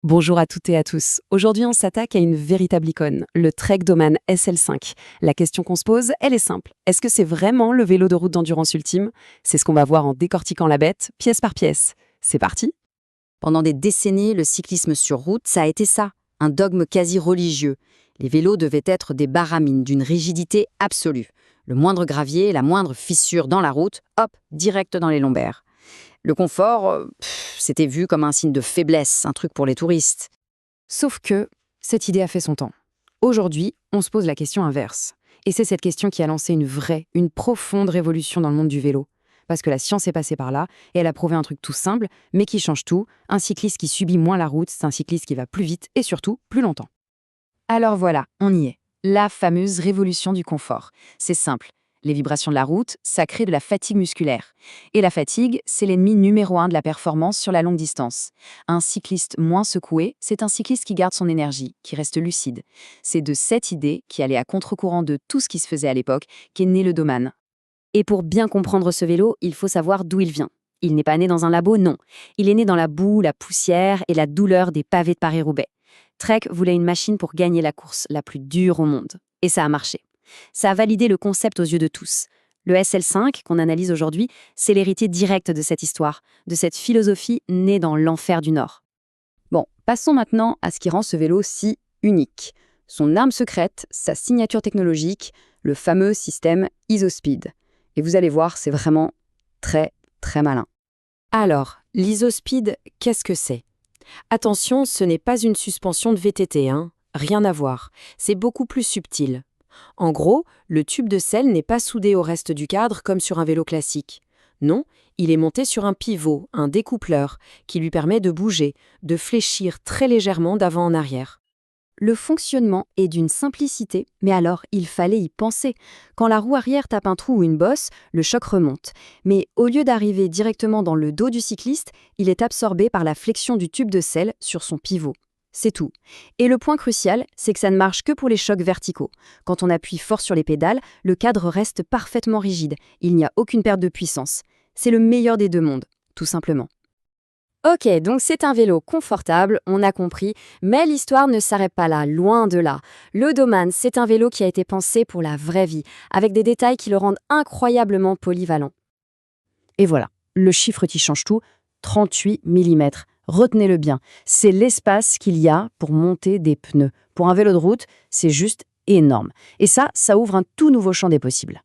Bonjour à toutes et à tous. Aujourd'hui, on s'attaque à une véritable icône, le Trek Doman SL5. La question qu'on se pose, elle est simple. Est-ce que c'est vraiment le vélo de route d'endurance ultime? C'est ce qu'on va voir en décortiquant la bête, pièce par pièce. C'est parti. Pendant des décennies, le cyclisme sur route, ça a été ça, un dogme quasi religieux. Les vélos devaient être des baramines d'une rigidité absolue. Le moindre gravier, la moindre fissure dans la route, hop, direct dans les lombaires. Le confort, c'était vu comme un signe de faiblesse, un truc pour les touristes. Sauf que cette idée a fait son temps. Aujourd'hui, on se pose la question inverse. Et c'est cette question qui a lancé une profonde révolution dans le monde du vélo. Parce que la science est passée par là, et elle a prouvé un truc tout simple, mais qui change tout. Un cycliste qui subit moins la route, c'est un cycliste qui va plus vite et surtout plus longtemps. Alors voilà, on y est. La fameuse révolution du confort. C'est simple. Les vibrations de la route, ça crée de la fatigue musculaire. Et la fatigue, c'est l'ennemi numéro 1 de la performance sur la longue distance. Un cycliste moins secoué, c'est un cycliste qui garde son énergie, qui reste lucide. C'est de cette idée, qui allait à contre-courant de tout ce qui se faisait à l'époque, qu'est né le Doman. Et pour bien comprendre ce vélo, il faut savoir d'où il vient. Il n'est pas né dans un labo, non. Il est né dans la boue, la poussière et la douleur des pavés de Paris-Roubaix. Trek voulait une machine pour gagner la course la plus dure au monde. Et ça a marché. Ça a validé le concept aux yeux de tous. Le SL5, qu'on analyse aujourd'hui, c'est l'héritier direct de cette histoire, de cette philosophie née dans l'enfer du Nord. Bon, passons maintenant à ce qui rend ce vélo si unique. Son arme secrète, sa signature technologique, le fameux système IsoSpeed. Et vous allez voir, c'est vraiment très, très malin. Alors, l'IsoSpeed, qu'est-ce que c'est? Attention, ce n'est pas une suspension de VTT, hein. Rien à voir. C'est beaucoup plus subtil. En gros, le tube de selle n'est pas soudé au reste du cadre comme sur un vélo classique. Non, il est monté sur un pivot, un découpleur, qui lui permet de bouger, de fléchir très légèrement d'avant en arrière. Le fonctionnement est d'une simplicité, mais alors il fallait y penser. Quand la roue arrière tape un trou ou une bosse, le choc remonte. Mais au lieu d'arriver directement dans le dos du cycliste, il est absorbé par la flexion du tube de selle sur son pivot. C'est tout. Et le point crucial, c'est que ça ne marche que pour les chocs verticaux. Quand on appuie fort sur les pédales, le cadre reste parfaitement rigide. Il n'y a aucune perte de puissance. C'est le meilleur des deux mondes, tout simplement. Ok, donc c'est un vélo confortable, on a compris, mais l'histoire ne s'arrête pas là, loin de là. Le Doman, c'est un vélo qui a été pensé pour la vraie vie, avec des détails qui le rendent incroyablement polyvalent. Et voilà, le chiffre qui change tout, 38 mm. Retenez-le bien, c'est l'espace qu'il y a pour monter des pneus. Pour un vélo de route, c'est juste énorme. Et ça ouvre un tout nouveau champ des possibles.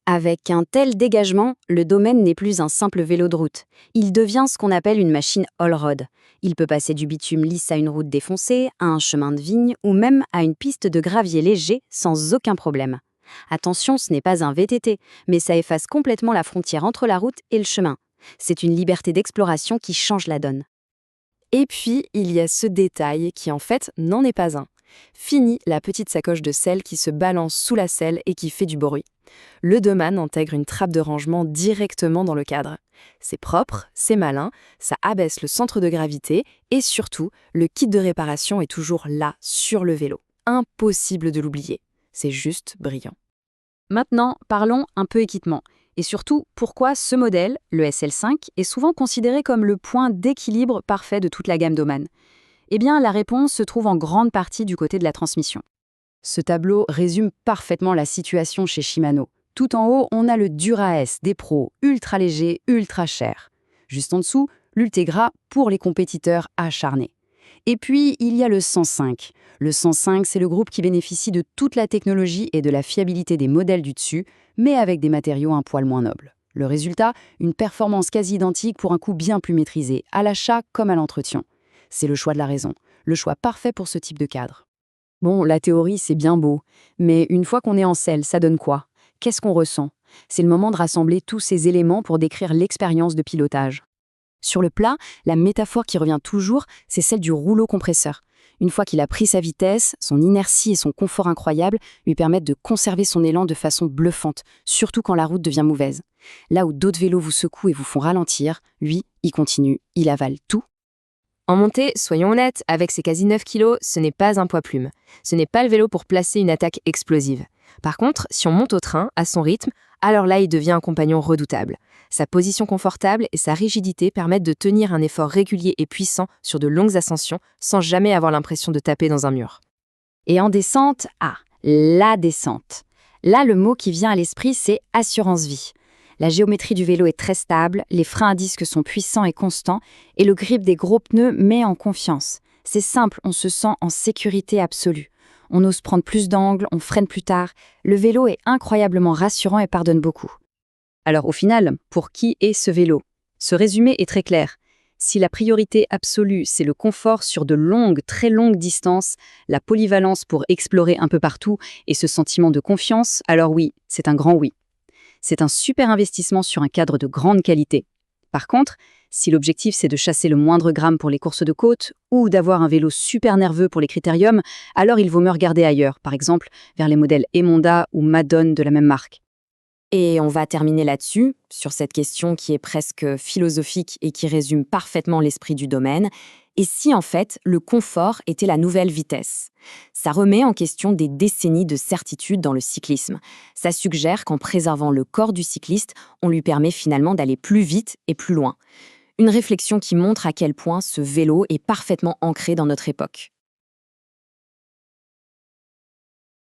Avec un tel dégagement, le Doman n'est plus un simple vélo de route. Il devient ce qu'on appelle une machine all-road. Il peut passer du bitume lisse à une route défoncée, à un chemin de vigne ou même à une piste de gravier léger sans aucun problème. Attention, ce n'est pas un VTT, mais ça efface complètement la frontière entre la route et le chemin. C'est une liberté d'exploration qui change la donne. Et puis, il y a ce détail qui en fait n'en est pas un. Fini la petite sacoche de selle qui se balance sous la selle et qui fait du bruit. Le Doman intègre une trappe de rangement directement dans le cadre. C'est propre, c'est malin, ça abaisse le centre de gravité et surtout, le kit de réparation est toujours là, sur le vélo. Impossible de l'oublier. C'est juste brillant. Maintenant, parlons un peu équipement. Et surtout, pourquoi ce modèle, le SL5, est souvent considéré comme le point d'équilibre parfait de toute la gamme Doman? Eh bien, la réponse se trouve en grande partie du côté de la transmission. Ce tableau résume parfaitement la situation chez Shimano. Tout en haut, on a le Dura-S des pros, ultra léger, ultra cher. Juste en dessous, l'Ultegra pour les compétiteurs acharnés. Et puis, il y a le 105. Le 105, c'est le groupe qui bénéficie de toute la technologie et de la fiabilité des modèles du dessus, mais avec des matériaux un poil moins nobles. Le résultat, une performance quasi identique pour un coût bien plus maîtrisé, à l'achat comme à l'entretien. C'est le choix de la raison, le choix parfait pour ce type de cadre. Bon, la théorie, c'est bien beau, mais une fois qu'on est en selle, ça donne quoi? Qu'est-ce qu'on ressent? C'est le moment de rassembler tous ces éléments pour décrire l'expérience de pilotage. Sur le plat, la métaphore qui revient toujours, c'est celle du rouleau compresseur. Une fois qu'il a pris sa vitesse, son inertie et son confort incroyable lui permettent de conserver son élan de façon bluffante, surtout quand la route devient mauvaise. Là où d'autres vélos vous secouent et vous font ralentir, lui, il continue, il avale tout. En montée, soyons honnêtes, avec ses quasi 9 kg, ce n'est pas un poids plume. Ce n'est pas le vélo pour placer une attaque explosive. Par contre, si on monte au train, à son rythme, alors là, il devient un compagnon redoutable. Sa position confortable et sa rigidité permettent de tenir un effort régulier et puissant sur de longues ascensions sans jamais avoir l'impression de taper dans un mur. Et en descente, la descente. Là, le mot qui vient à l'esprit, c'est assurance vie. La géométrie du vélo est très stable, les freins à disque sont puissants et constants, et le grip des gros pneus met en confiance. C'est simple, on se sent en sécurité absolue. On ose prendre plus d'angles, on freine plus tard. Le vélo est incroyablement rassurant et pardonne beaucoup. Alors au final, pour qui est ce vélo? Ce résumé est très clair. Si la priorité absolue, c'est le confort sur de longues, très longues distances, la polyvalence pour explorer un peu partout et ce sentiment de confiance, alors oui, c'est un grand oui. C'est un super investissement sur un cadre de grande qualité. Par contre, si l'objectif c'est de chasser le moindre gramme pour les courses de côte ou d'avoir un vélo super nerveux pour les critériums, alors il vaut mieux regarder ailleurs, par exemple vers les modèles Emonda ou Madone de la même marque. Et on va terminer là-dessus, sur cette question qui est presque philosophique et qui résume parfaitement l'esprit du domaine. Et si en fait, le confort était la nouvelle vitesse? Ça remet en question des décennies de certitude dans le cyclisme. Ça suggère qu'en préservant le corps du cycliste, on lui permet finalement d'aller plus vite et plus loin. Une réflexion qui montre à quel point ce vélo est parfaitement ancré dans notre époque.